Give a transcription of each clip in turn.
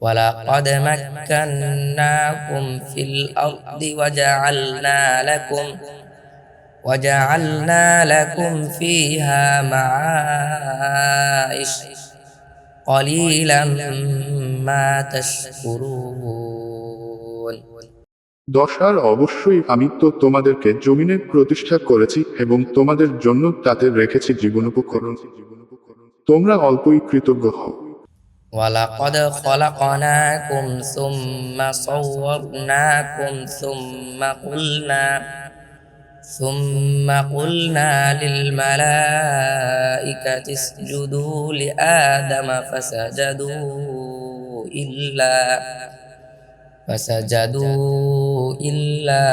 ولقد مكناكم في الأرض وجعلنا لكم فيها معايش قليلا ما تشكرون। আর অবশ্যই আমি তো তোমাদেরকে জমিনে প্রতিষ্ঠা করেছি এবং তোমাদের জন্য তাতে রেখেছি জীবনোপকরণ। তোমরা অল্পই কৃতজ্ঞ হও। ولقد خلقناكم ثم صورناكم ثم قلنا للملائكة اسجدوا لآدم فسجدوا إلا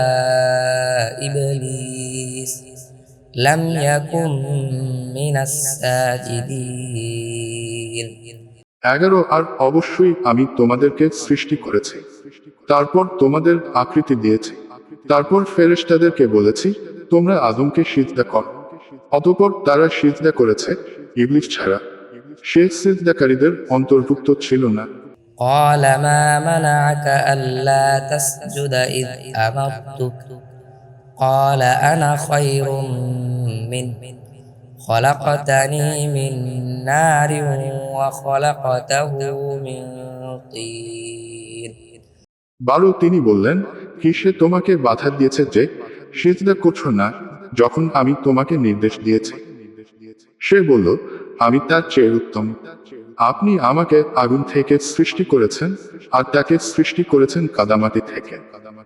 إبليس لم يكن من الساجدين। 11 আর অবশ্যই আমি তোমাদেরকে সৃষ্টি করেছি, তারপর তোমাদের আকৃতি দিয়েছি, তারপর ফেরেশতাদেরকে বলেছি তোমরা আদমকে সিজদা করো, অতঃপর তারা সিজদা করেছে ইবলিস ছাড়া, সে সিজদাকারীদের অন্তর্ভুক্ত ছিল না। قال ما منعك ألا تسجد إذ أمرتك قال أنا خير منه خلقتني من نار وخلقته من طين। 12 তিনি বললেন, কিসে তোমাকে বাধা দিয়েছে যে সিজদা করছো না যখন আমি তোমাকে নির্দেশ দিয়েছি? সে বলল, আমি তার চেয়ে উত্তম। আপনি আমাকে আগুন থেকে সৃষ্টি করেছেন আর তাকে সৃষ্টি করেছেন কাদামাটি থেকে।